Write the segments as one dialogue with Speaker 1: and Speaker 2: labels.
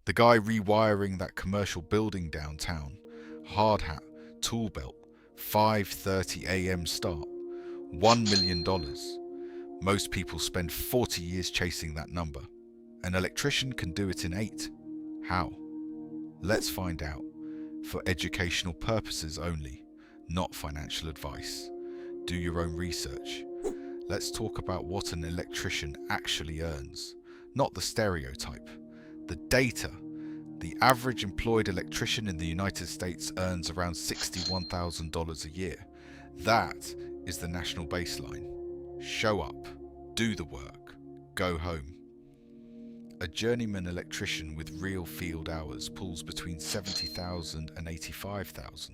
Speaker 1: The guy rewiring that commercial building downtown, hard hat, tool belt, 5:30 a.m. start, $1 million. Most people spend 40 years chasing that number. An electrician can do it in 8. How? Let's find out. For educational purposes only, not financial advice. Do your own research. Let's talk about what an electrician actually earns, not the stereotype. The data. The average employed electrician in the United States earns around $61,000 a year. That is the national baseline. Show up, do the work, go home. A journeyman electrician with real field hours pulls between $70,000 and $85,000.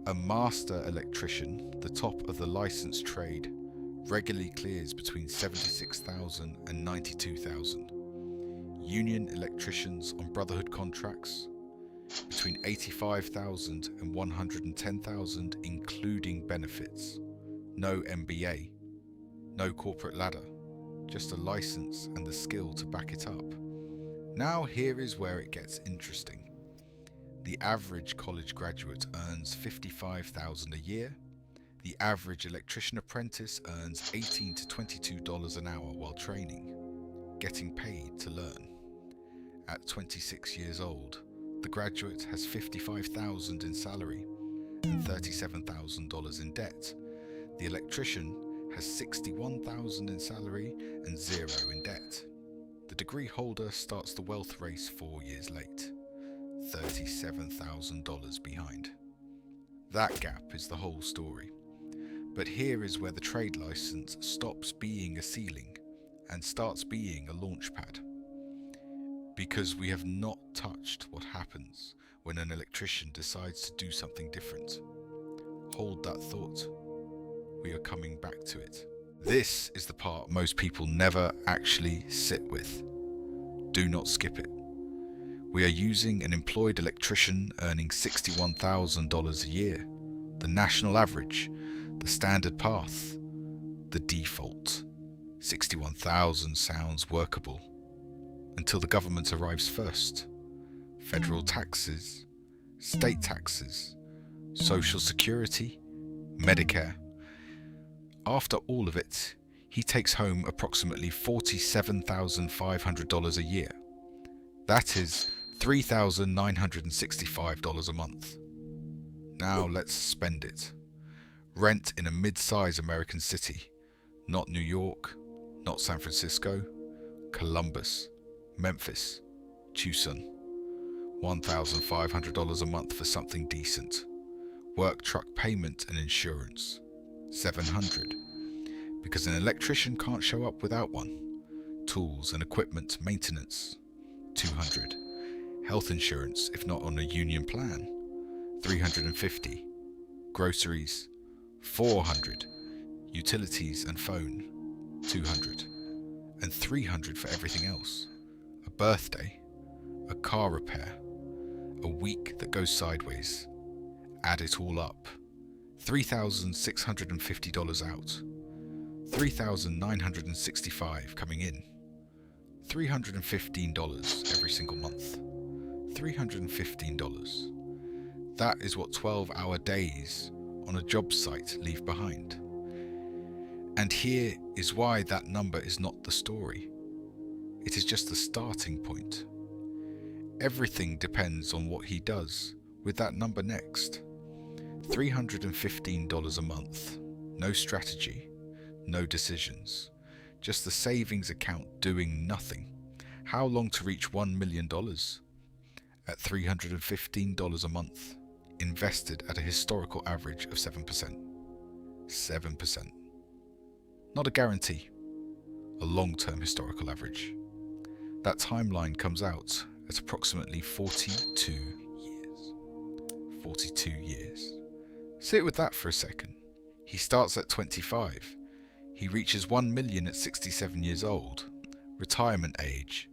Speaker 1: A master electrician, the top of the licensed trade, regularly clears between $76,000 and $92,000. Union electricians on brotherhood contracts, between $85,000 and $110,000 including benefits. No MBA, no corporate ladder, just a license and the skill to back it up. Now here is where it gets interesting. The average college graduate earns $55,000 a year. The average electrician apprentice earns $18 to $22 an hour while training, getting paid to learn. At 26 years old, the graduate has $55,000 in salary and $37,000 in debt. The electrician has $61,000 in salary and $0 in debt. The degree holder starts the wealth race 4 years late, $37,000 behind. That gap is the whole story. But here is where the trade license stops being a ceiling and starts being a launchpad. Because we have not touched what happens when an electrician decides to do something different. Hold that thought. We are coming back to it. This is the part most people never actually sit with. Do not skip it. We are using an employed electrician earning $61,000 a year, the national average, the standard path, the default. 61,000 sounds workable until the government arrives first. Federal taxes, state taxes, Social Security, Medicare. After all of it, he takes home approximately $47,500 a year. That is $3,965 a month. Now let's spend it. Rent in a mid-size American city, not New York, not San Francisco, Columbus, Memphis, Tucson. $1,500 a month for something decent. Work truck payment and insurance, $700, because an electrician can't show up without one. Tools and equipment maintenance, $200. Health insurance if not on a union plan, $350. Groceries, $400. Utilities and phone, $200. And $300 for everything else. A birthday, a car repair, a week that goes sideways. Add it all up. $3,650 out. $3,965 coming in. $315 every single month. $315. That is what 12-hour days on a job site leave behind. And here is why that number is not the story. It is just the starting point. Everything depends on what he does with that number next. $315 a month. No strategy, no decisions. Just the savings account doing nothing. How long to reach $1 million? At $315 a month, invested at a historical average of 7%. 7%. Not a guarantee, a long-term historical average. That timeline comes out at approximately 42 years. 42 years. Sit with that for a second. He starts at 25. He reaches 1 million at 67 years old, retirement age.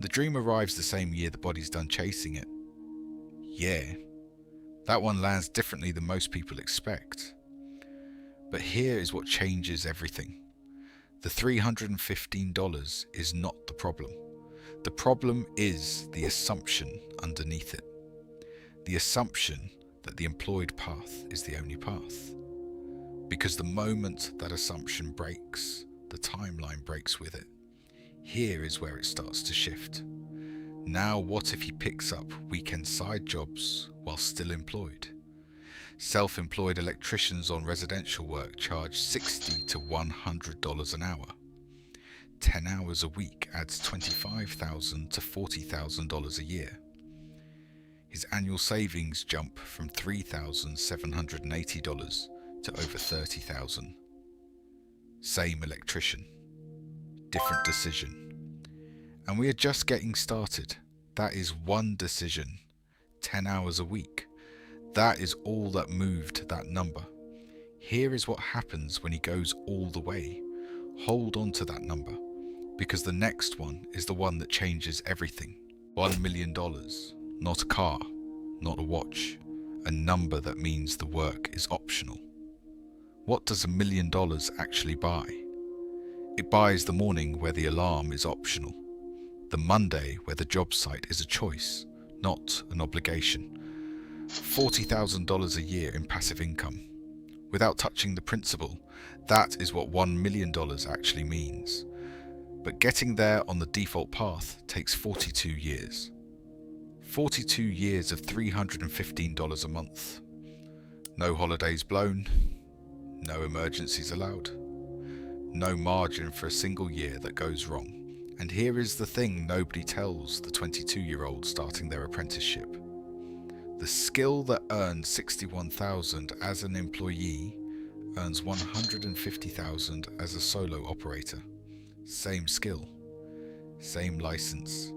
Speaker 1: The dream arrives the same year the body's done chasing it. Yeah, that one lands differently than most people expect. But here is what changes everything. The $315 is not the problem. The problem is the assumption underneath it. The assumption that the employed path is the only path. Because the moment that assumption breaks, the timeline breaks with it. Here is where it starts to shift. Now what if he picks up weekend side jobs while still employed? Self-employed electricians on residential work charge $60 to $100 an hour. 10 hours a week adds $25,000 to $40,000 a year. His annual savings jump from $3,780 to over $30,000. Same electrician, different decision. And we are just getting started. That is one decision, 10 hours a week. That is all that moved that number. Here is what happens when he goes all the way. Hold on to that number, because the next one is the one that changes everything. $1 million, not a car, not a watch, a number that means the work is optional. What does $1 million actually buy? It buys the morning where the alarm is optional, the Monday where the job site is a choice, not an obligation. $40,000 a year in passive income. Without touching the principal, that is what $1 million actually means. But getting there on the default path takes 42 years. 42 years of $315 a month. No holidays blown, no emergencies allowed. No margin for a single year that goes wrong. And here is the thing nobody tells the 22-year-old starting their apprenticeship. The skill that earned $61,000 as an employee earns $150,000 as a solo operator. Same skill, same license,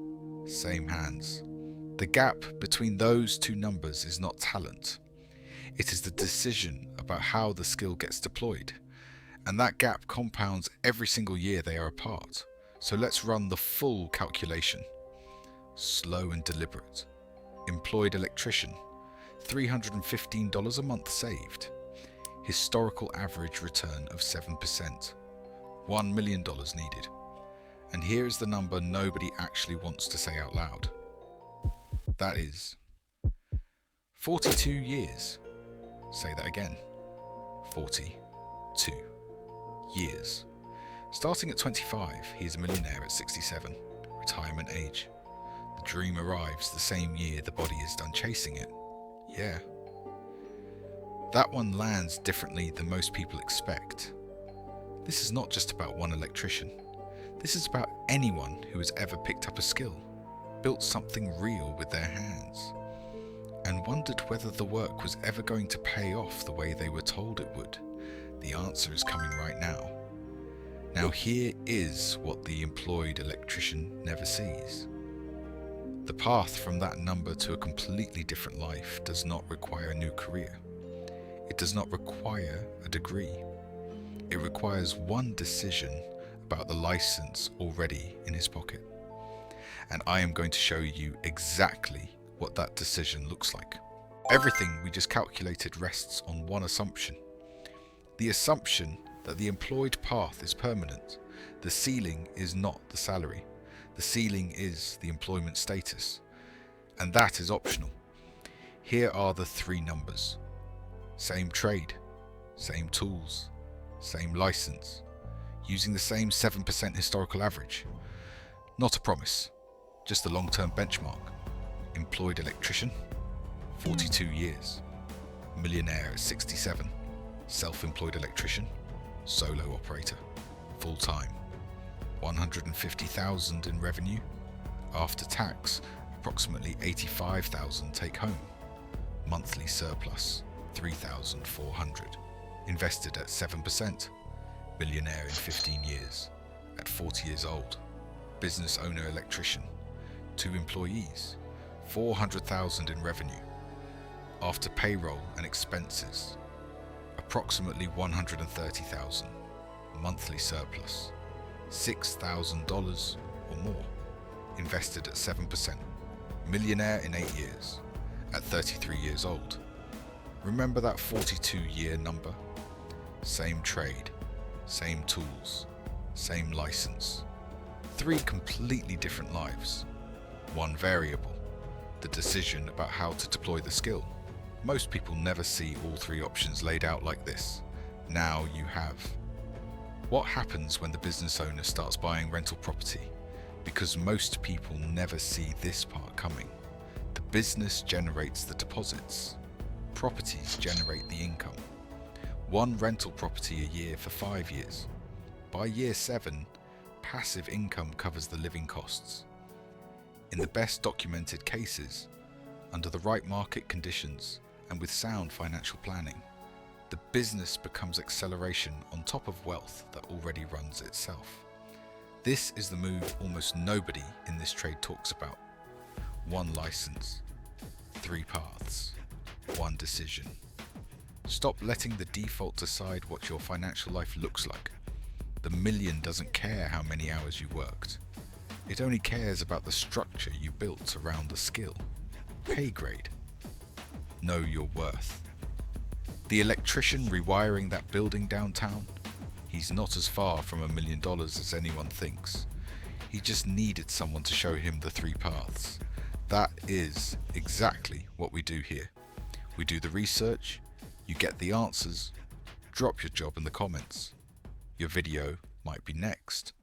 Speaker 1: same hands. The gap between those two numbers is not talent. It is the decision about how the skill gets deployed. And that gap compounds every single year they are apart. So let's run the full calculation. Slow and deliberate. Employed electrician, $315 a month saved. Historical average return of 7%. $1 million needed. And here is the number nobody actually wants to say out loud. That is 42 years. Say that again. 42 years. Starting at 25, he is a millionaire at 67, retirement age. The dream arrives the same year the body is done chasing it. Yeah. That one lands differently than most people expect. This is not just about one electrician. This is about anyone who has ever picked up a skill, built something real with their hands, and wondered whether the work was ever going to pay off the way they were told it would. The answer is coming right now. Now here is what the employed electrician never sees. The path from that number to a completely different life does not require a new career. It does not require a degree. It requires one decision about the license already in his pocket. And I am going to show you exactly what that decision looks like. Everything we just calculated rests on one assumption. The assumption that the employed path is permanent. The ceiling is not the salary. The ceiling is the employment status. And that is optional. Here are the three numbers. Same trade, same tools, same license, using the same 7% historical average. Not a promise, just a long-term benchmark. Employed electrician, 42 years. Millionaire at 67. Self-employed electrician, solo operator, full-time. 150,000 in revenue. After tax, approximately 85,000 take home. Monthly surplus, 3,400. Invested at 7%. Millionaire in 15 years. At 40 years old. Business owner electrician. 2 employees. 400,000 in revenue. After payroll and expenses, approximately 130,000. Monthly surplus, $6,000 or more. Invested at 7%. Millionaire in 8 years. At 33 years old. Remember that 42-year number? Same trade, same tools, same license. 3 completely different lives. 1 variable, the decision about how to deploy the skill. Most people never see all 3 options laid out like this. Now you have. What happens when the business owner starts buying rental property? Because most people never see this part coming. The business generates the deposits. Properties generate the income. 1 rental property a year for 5 years. By year 7, passive income covers the living costs. In the best documented cases, under the right market conditions and with sound financial planning, the business becomes acceleration on top of wealth that already runs itself. This is the move almost nobody in this trade talks about. 1 license, 3 paths, 1 decision. Stop letting the default decide what your financial life looks like. The million doesn't care how many hours you worked. It only cares about the structure you built around the skill. Pay grade. Know your worth. The electrician rewiring that building downtown, he's not as far from $1 million as anyone thinks. He just needed someone to show him the 3 paths. That is exactly what we do here. We do the research, you get the answers, drop your job in the comments. Your video might be next.